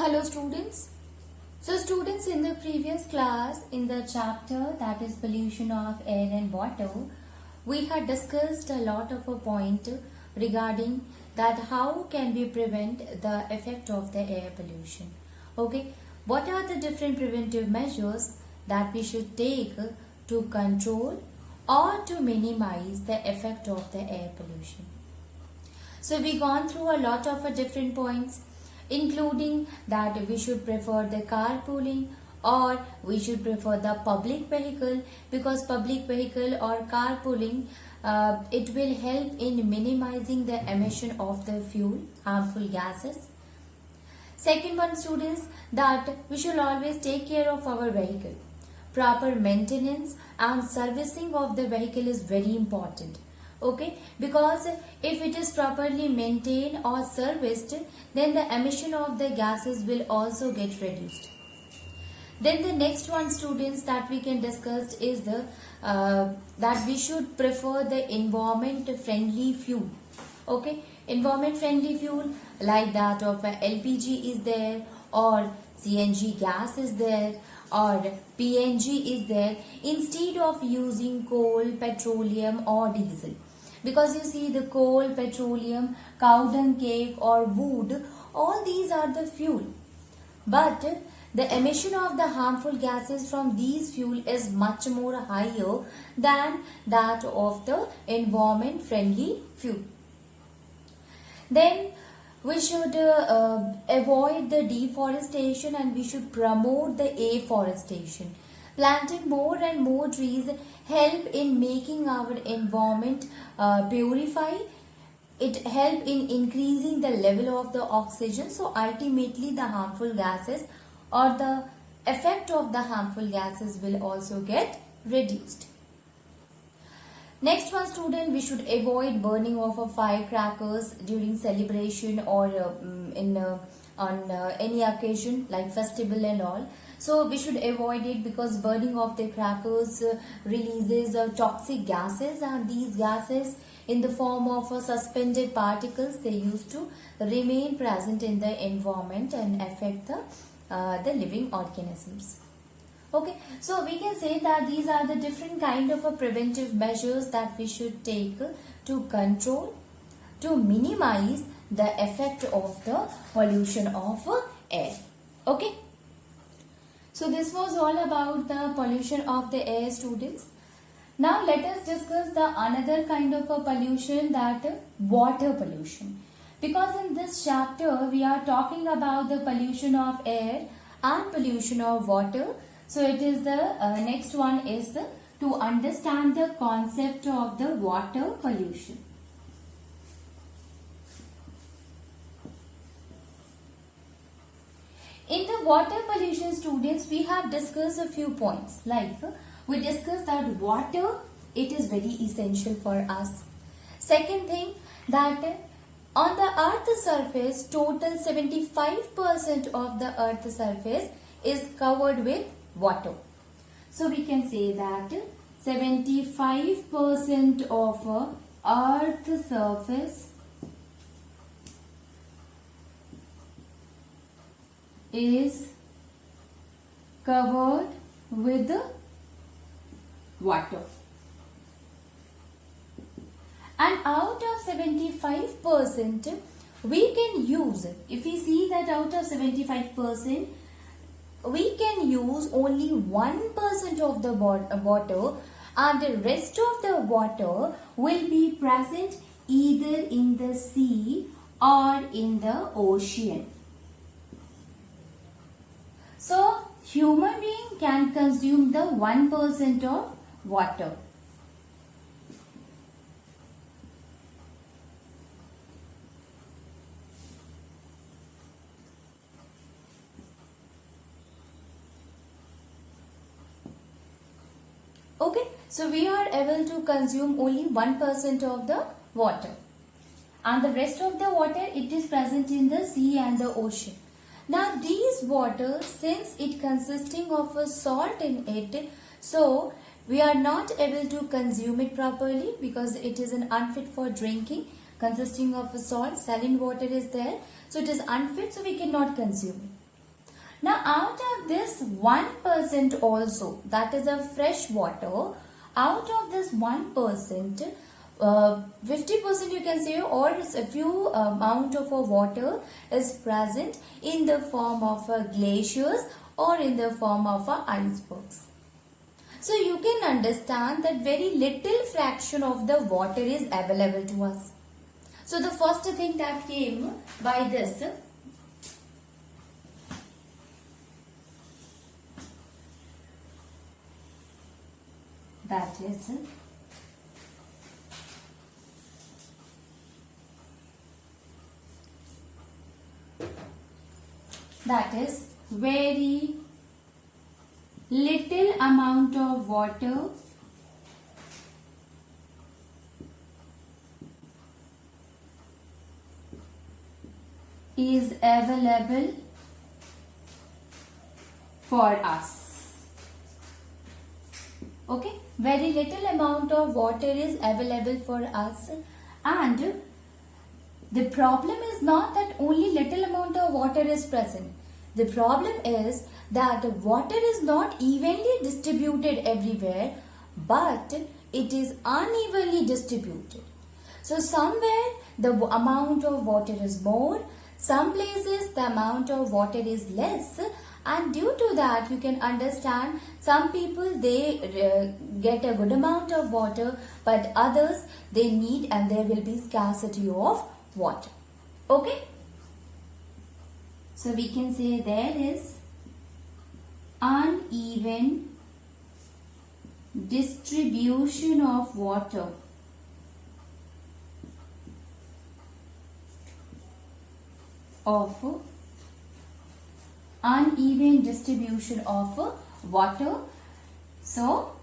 Hello students. So students, in the previous class, in the chapter that is pollution of air and water, we had discussed a lot of a point regarding that how can we prevent the effect of the air pollution. Okay, what are the different preventive measures that we should take to control or to minimize the effect of the air pollution? So we gone through a lot of different points, including that we should prefer the carpooling or we should prefer the public vehicle, because public vehicle or carpooling it will help in minimizing the emission of the fuel harmful gases. Second one, students, that we should always take care of our vehicle. Proper maintenance and servicing of the vehicle is very important. Okay, because if it is properly maintained or serviced, then the emission of the gases will also get reduced. Then the next one, students, that we can discuss is the that we should prefer the environment friendly fuel. Okay, environment friendly fuel like that of LPG is there, or CNG gas is there, or PNG is there, instead of using coal, petroleum or diesel. Because you see, the coal, petroleum, cow dung cake or wood, all these are the fuel. But the emission of the harmful gases from these fuel is much more higher than that of the environment friendly fuel. Then we should avoid the deforestation and we should promote the afforestation. Planting more and more trees help in making our environment purify. It help in increasing the level of the oxygen. So ultimately the harmful gases or the effect of the harmful gases will also get reduced. Next one, student, we should avoid burning of firecrackers during celebration or on any occasion like festival and all. So we should avoid it because burning of the crackers releases toxic gases, and these gases in the form of suspended particles, they used to remain present in the environment and affect the living organisms. Okay, so we can say that these are the different kind of preventive measures that we should take to control, to minimize the effect of the pollution of air. Okay. So this was all about the pollution of the air, students. Now let us discuss the another kind of a pollution, that water pollution. Because in this chapter we are talking about the pollution of air and pollution of water. So it is the next one is to understand the concept of the water pollution. In the water pollution, students, we have discussed a few points. Like we discussed that water, it is very essential for us. Second thing, that on the earth's surface, total 75% of the earth's surface is covered with water. So we can say that 75% of earth's surface is covered with water. And out of 75%, we can use, if we see that out of 75%, we can use only 1% of the water, and the rest of the water will be present either in the sea or in the ocean. So, human being can consume the 1% of water. Okay, so we are able to consume only 1% of the water. And the rest of the water, it is present in the sea and the ocean. Now these water, since it consisting of a salt in it, so we are not able to consume it properly because it is an unfit for drinking, consisting of a salt, saline water is there, so it is unfit, so we cannot consume it. Now out of this 1% also, that is a fresh water, out of this 1%, 50% you can say, or a few amount of water is present in the form of glaciers or in the form of icebergs. So you can understand that very little fraction of the water is available to us. So the first thing that came by this, that is very little amount of water is available for us. Okay, very little amount of water is available for us, and the problem is not that only little amount of water is present. The problem is that water is not evenly distributed everywhere, but it is unevenly distributed. So somewhere the amount of water is more, some places the amount of water is less, and due to that you can understand some people they get a good amount of water, but others they need and there will be scarcity of water. Okay, so we can say there is uneven distribution of water uneven distribution of water. So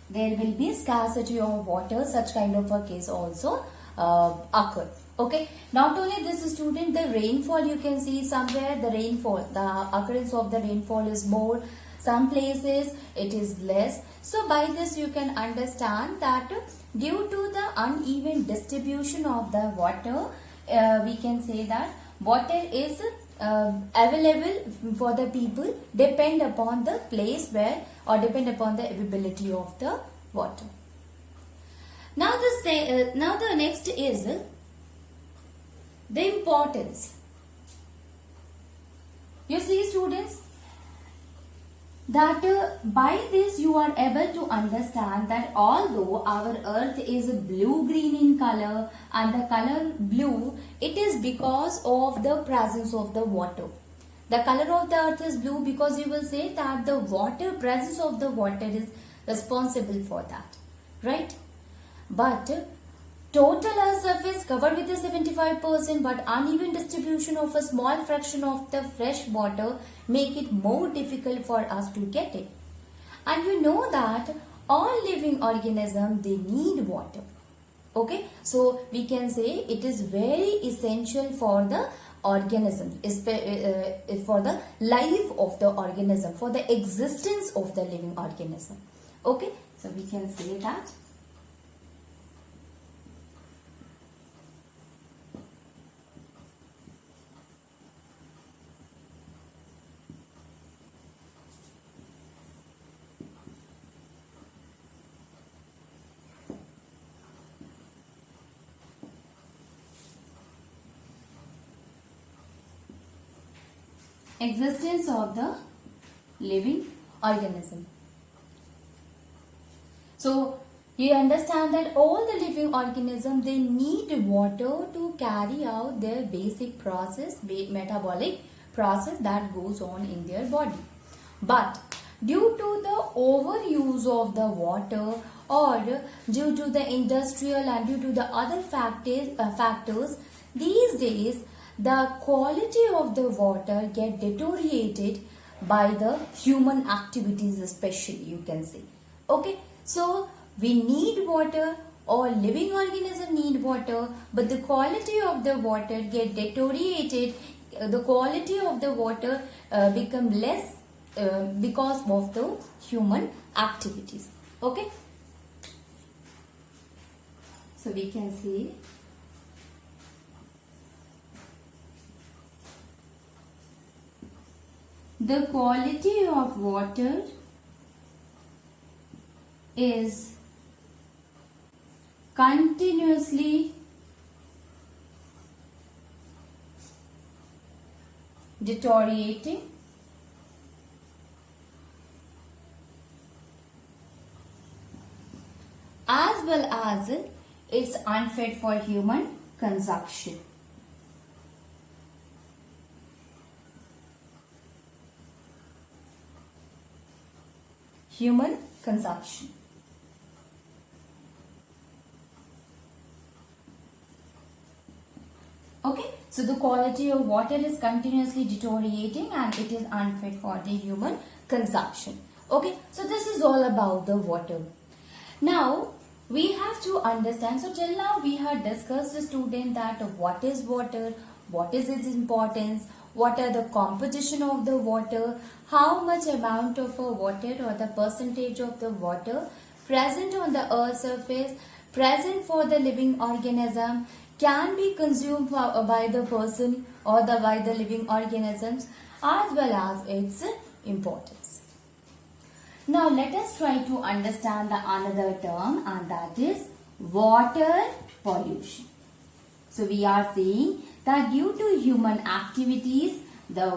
there will be scarcity of water. Such kind of a case also occur. Okay, not only this student, the rainfall you can see somewhere the occurrence of the rainfall is more, some places it is less. So by this you can understand that due to the uneven distribution of the water, we can say that water is available for the people depend upon the place where, or depend upon the availability of the water. Now the next is the importance. You see students, that by this you are able to understand that although our earth is blue-green in color, and the color blue, it is because of the presence of the water. The color of the earth is blue because you will say that the presence of the water is responsible for that, right? But total earth surface covered with the 75%, but uneven distribution of a small fraction of the fresh water make it more difficult for us to get it. And you know that all living organisms, they need water. Okay, so we can say it is very essential for the organism, for the life of the organism, for the existence of the living organism. Okay, so we can say that. Existence of the living organism. So you understand that all the living organisms, they need water to carry out their basic process, metabolic process that goes on in their body. But due to the overuse of the water, or due to the industrial and due to the other factors, these days the quality of the water get deteriorated by the human activities, especially you can say. Okay, so we need water, all living organisms need water, but the quality of the water get deteriorated, the quality of the water become less because of the human activities. Okay, so we can see The quality of water is continuously deteriorating as well as it's unfit for human consumption. Human consumption. Okay, so the quality of water is continuously deteriorating and it is unfit for the human consumption. Okay, so this is all about the water. Now, we have to understand, so till now we have discussed the student that what is water, what is its importance, what are the composition of the water, how much amount of water or the percentage of the water present on the earth's surface, present for the living organism, can be consumed by the person or by the living organisms, as well as its importance. Now let us try to understand the another term, and that is water pollution. So we are saying that due to human activities, the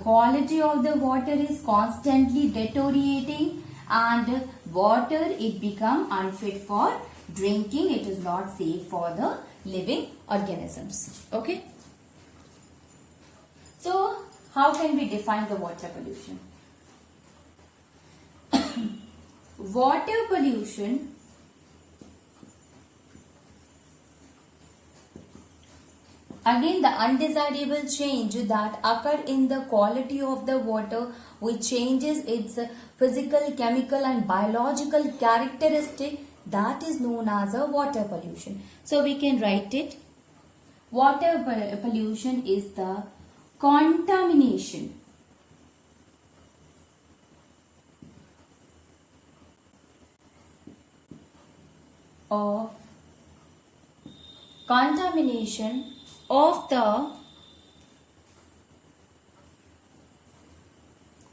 quality of the water is constantly deteriorating, and water it become unfit for drinking. It is not safe for the living organisms. Okay. So how can we define the water pollution? Water pollution again the undesirable change that occur in the quality of the water, which changes its physical, chemical and biological characteristic, that is known as a water pollution. So we can write it. Water pollution is the contamination of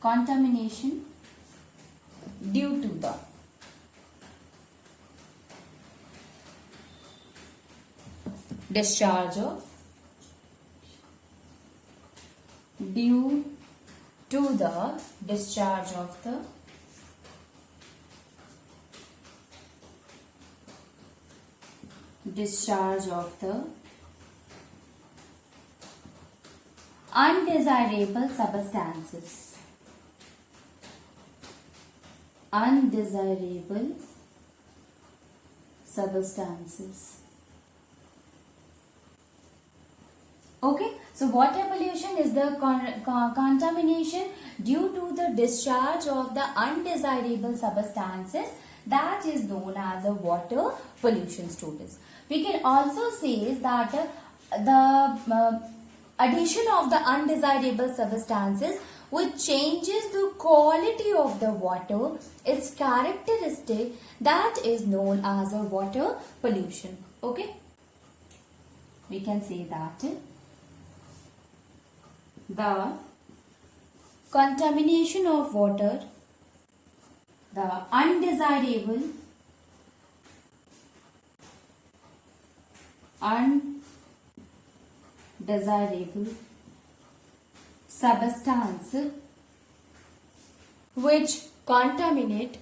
contamination due to the discharge of the undesirable substances. Okay, so water pollution is the contamination due to the discharge of the undesirable substances, that is known as a water pollution, students. We can also say that the addition of the undesirable substances which changes the quality of the water, its characteristic, that is known as a water pollution. Okay, we can say that the contamination of water, the undesirable substance which contaminate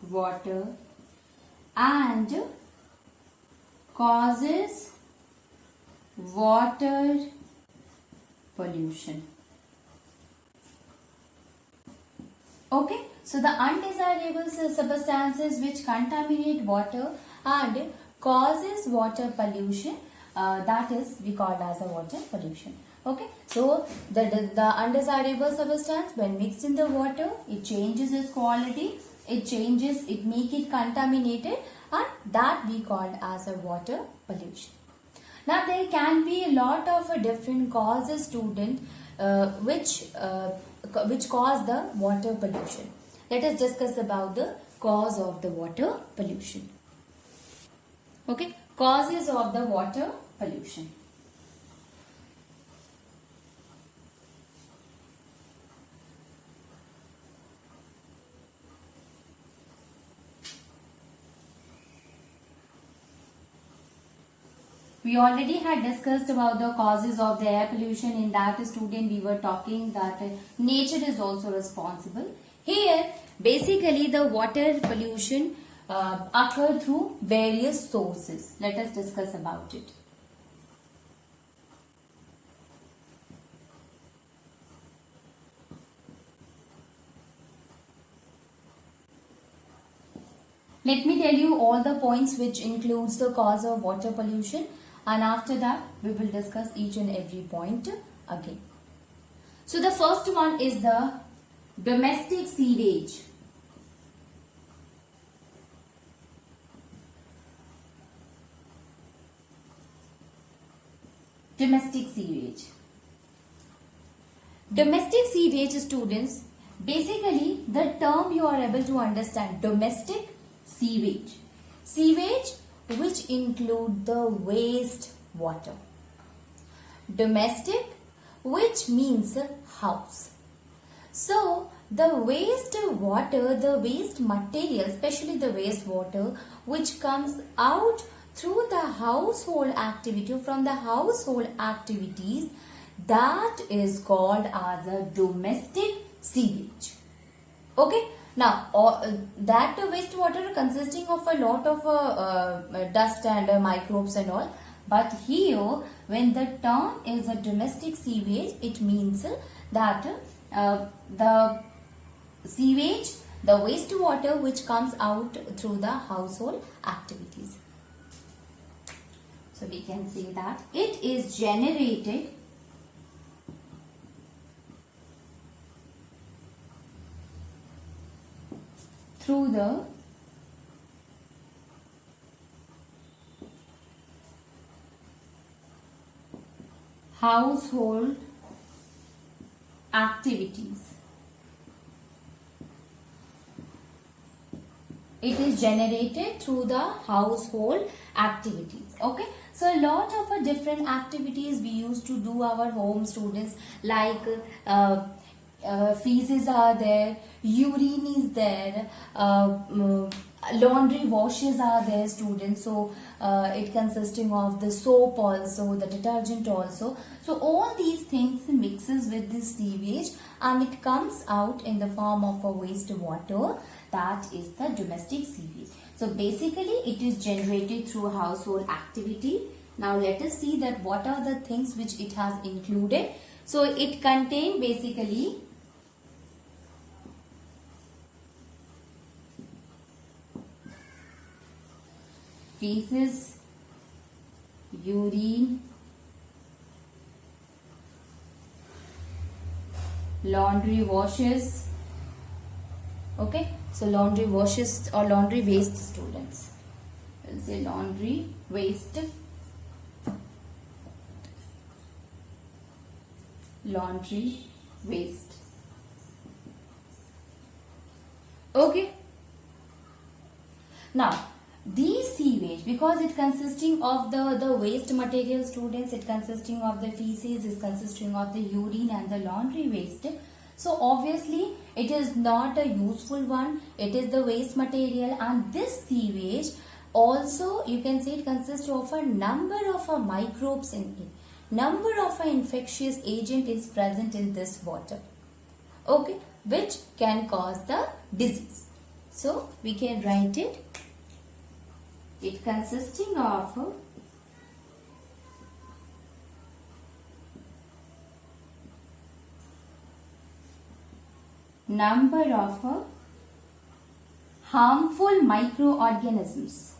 water and causes water pollution. Okay, so the undesirable substances which contaminate water and causes water pollution, that is we call as a water pollution. Okay, so the undesirable substance when mixed in the water, it changes its quality, it make it contaminated, and that we call as a water pollution. Now there can be a lot of different causes, student, which cause the water pollution. Let us discuss about the cause of the water pollution. Okay, causes of the water pollution. We already had discussed about the causes of the air pollution. In that student, we were talking that nature is also responsible. Here, basically the water pollution occur through various sources. Let us discuss about it. Let me tell you all the points which includes the cause of water pollution, and after that we will discuss each and every point again. So the first one is the domestic sewage. Domestic sewage. Domestic sewage, students, basically the term you are able to understand, domestic sewage. Sewage which include the waste water. Domestic, which means house. So the waste water, the waste material, especially the waste water which comes out through the household activity, from the household activities, that is called as a domestic sewage. Okay. Now, that wastewater consisting of a lot of dust and microbes and all. But here, when the term is a domestic sewage, it means that the sewage, the wastewater which comes out through the household activities. So, we can say that it is generated through the household activities. It is generated through the household activities. Okay. So, a lot of different activities we used to do our home, students, like feces are there, urine is there, laundry washes are there, students. So it consisting of the soap also, the detergent also. So all these things mixes with this sewage and it comes out in the form of a waste water. That is the domestic sewage. So basically it is generated through household activity. Now let us see that what are the things which it has included. So it contains basically feces, urine, laundry washes. Okay, so laundry washes or laundry waste, students. We'll say laundry waste, laundry waste. Okay. Now, these sewage, because it consisting of the waste material, students, it consisting of the feces, is consisting of the urine and the laundry waste. So obviously it is not a useful one. It is the waste material, and this sewage also, you can say, it consists of a number of microbes in it. Number of infectious agent is present in this water. Okay, which can cause the disease. So we can write it. It consisting of number of harmful microorganisms.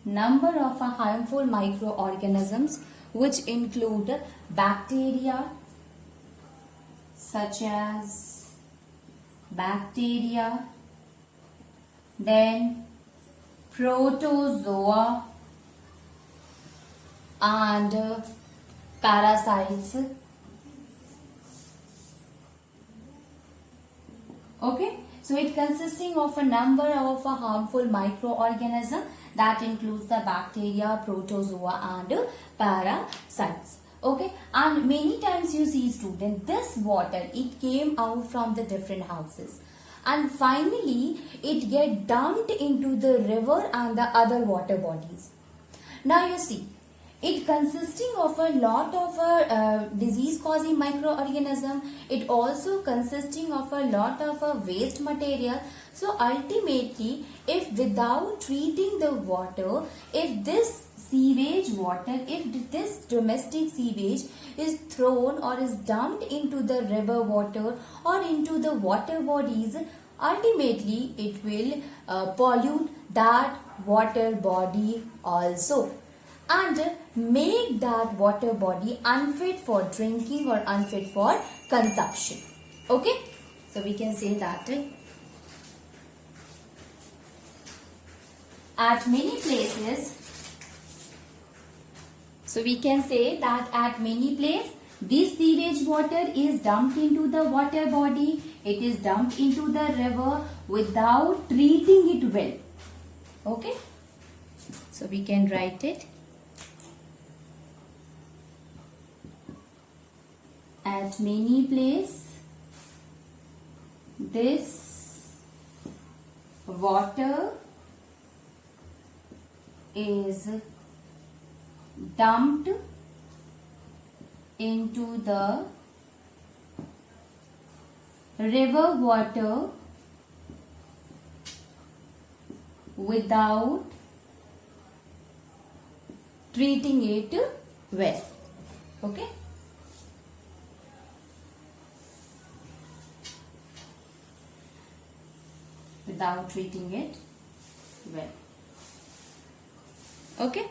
Number of harmful microorganisms which include bacteria, such as bacteria, then protozoa and parasites. Okay, so it consisting of a number of harmful microorganisms that includes the bacteria, protozoa and parasites. Okay, and many times you see student, this water, it came out from the different houses and finally it get dumped into the river and the other water bodies. Now you see, it consisting of a lot of disease causing microorganism. It also consisting of a lot of waste material. So ultimately, if without treating the water, if this sewage water, if this domestic sewage is thrown or is dumped into the river water or into the water bodies, ultimately it will pollute that water body also and make that water body unfit for drinking or unfit for consumption. Okay, so we can say that at many places, so we can say that at many places this sewage water is dumped into the water body, it is dumped into the river without treating it well. Okay, so we can write it. At many places, this water is dumped into the river water without treating it well. Okay. Without treating it well. Okay.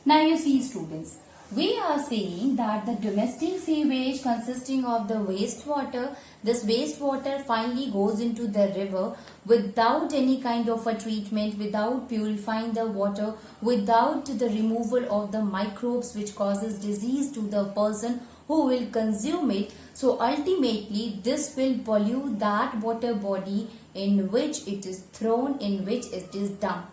Now you see students, we are saying that the domestic sewage consisting of the wastewater, this wastewater finally goes into the river without any kind of a treatment, without purifying the water, without the removal of the microbes which causes disease to the person who will consume it. So ultimately this will pollute that water body in which it is thrown, in which it is dumped.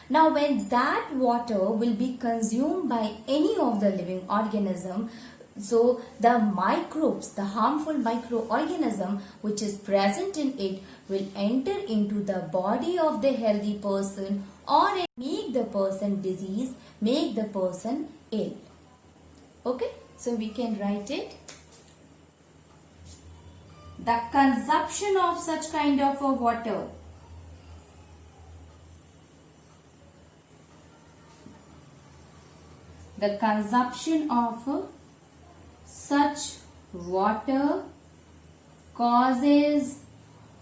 Now when that water will be consumed by any of the living organism, so the microbes, the harmful microorganism which is present in it will enter into the body of the healthy person or make the person disease, make the person ill. Okay, so we can write it. The consumption of such kind of a water the consumption of such water causes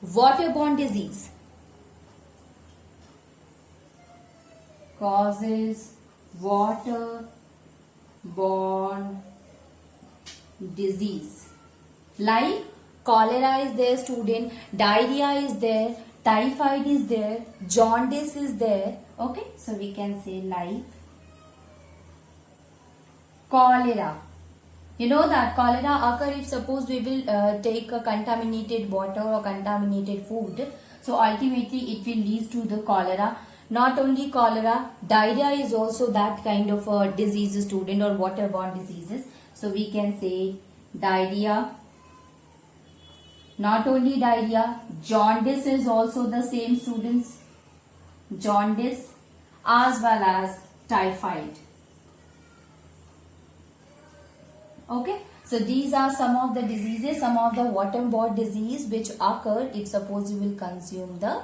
waterborne disease. Causes waterborne disease. Like cholera is there, student, diarrhea is there, typhoid is there, jaundice is there. Okay, so we can say like cholera. You know that cholera occur if suppose we will take a contaminated water or contaminated food. So ultimately it will lead to the cholera. Not only cholera, diarrhea is also that kind of a disease, student, or waterborne diseases. So we can say diarrhea. Not only diarrhea, jaundice is also the same, students. Jaundice as well as typhoid. Okay, so these are some of the diseases, some of the waterborne disease which occur if suppose you will consume the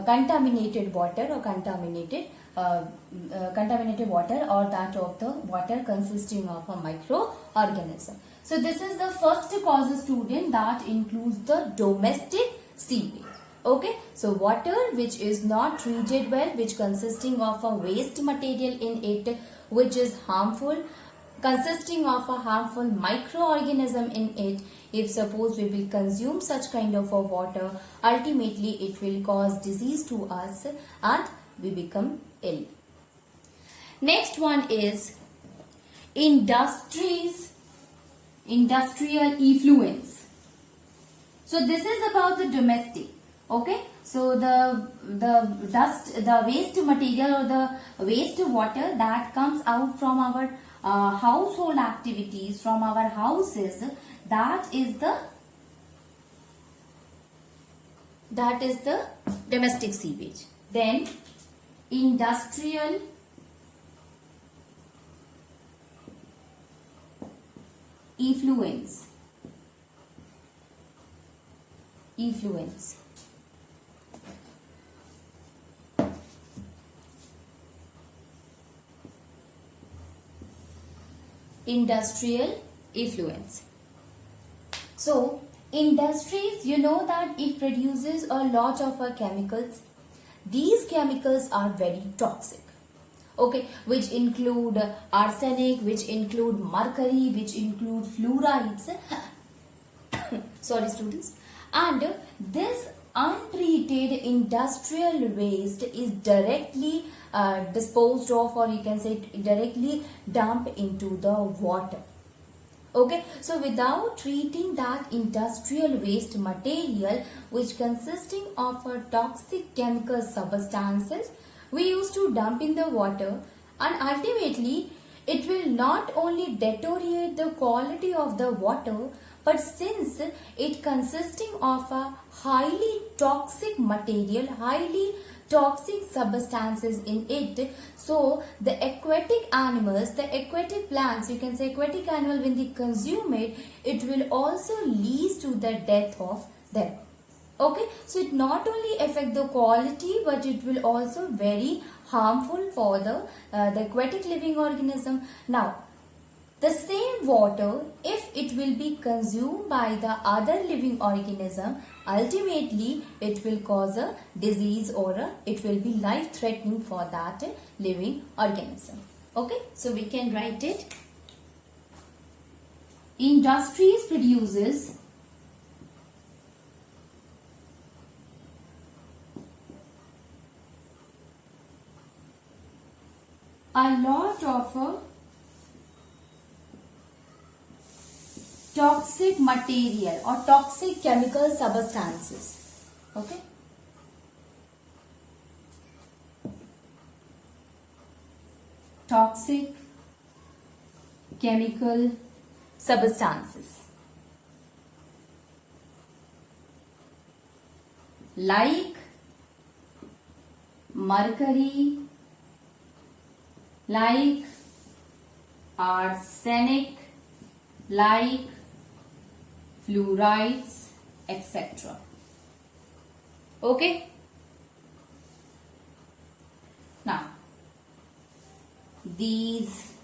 contaminated water or contaminated water or that of the water consisting of a microorganism. So this is the first cause, student, that includes the domestic sewage. Okay, so water which is not treated well, which consisting of a waste material in it, which is harmful, consisting of a harmful microorganism in it. If suppose we will consume such kind of a water, ultimately it will cause disease to us and we become ill. Next one is industrial effluents. So this is about the domestic. Okay, so the waste material or the waste water that comes out from our household activities, from our houses, that is the domestic sewage. Then industrial effluents. Industrial effluents. So industries, you know that it produces a lot of chemicals. These chemicals are very toxic. Okay, which include arsenic, which include mercury, which include fluorides. Sorry students. And this untreated industrial waste is directly disposed of, or you can say directly dumped into the water. Okay, so without treating that industrial waste material, which consisting of toxic chemical substances, we used to dump in the water, and ultimately it will not only deteriorate the quality of the water, but since it consisting of a highly toxic material, highly toxic substances in it, so the aquatic animals, the aquatic plants, you can say aquatic animal, when they consume it, it will also lead to the death of them. Okay, so it not only affect the quality, but it will also very harmful for the aquatic living organism. Now, the same water, if it will be consumed by the other living organism, ultimately it will cause a disease, or it will be life-threatening for that living organism. Okay, so we can write it. Industries produces a lot of toxic material or toxic chemical substances. Okay. Toxic chemical substances like mercury, like arsenic, like fluorides, etc. Okay. Now, these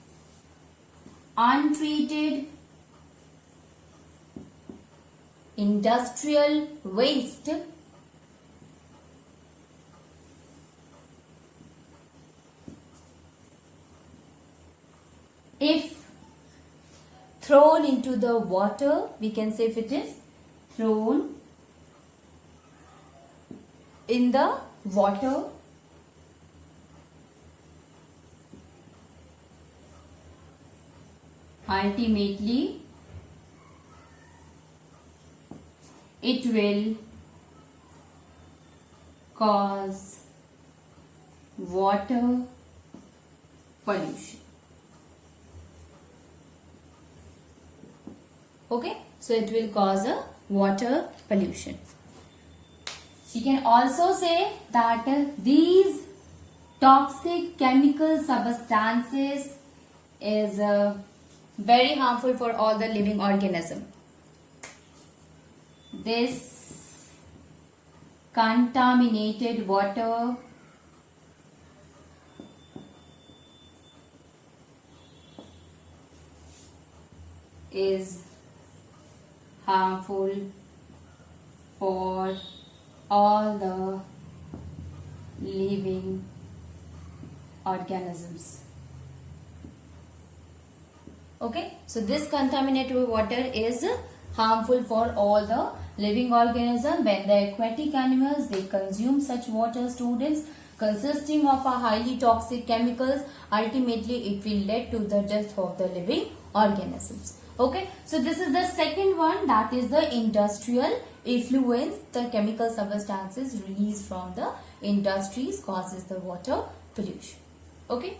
untreated industrial waste if thrown into the water, we can say if it is thrown in the water, ultimately it will cause water pollution. Okay, so it will cause a water pollution. We can also say that these toxic chemical substances is very harmful for all the living organism. This contaminated water is harmful for all the living organisms. Okay, so this contaminated water is harmful for all the living organisms. When the aquatic animals, they consume such water, students, consisting of a highly toxic chemicals, ultimately it will lead to the death of the living organisms. Okay, so this is the second one, that is the industrial effluents. The chemical substances released from the industries causes the water pollution. Okay.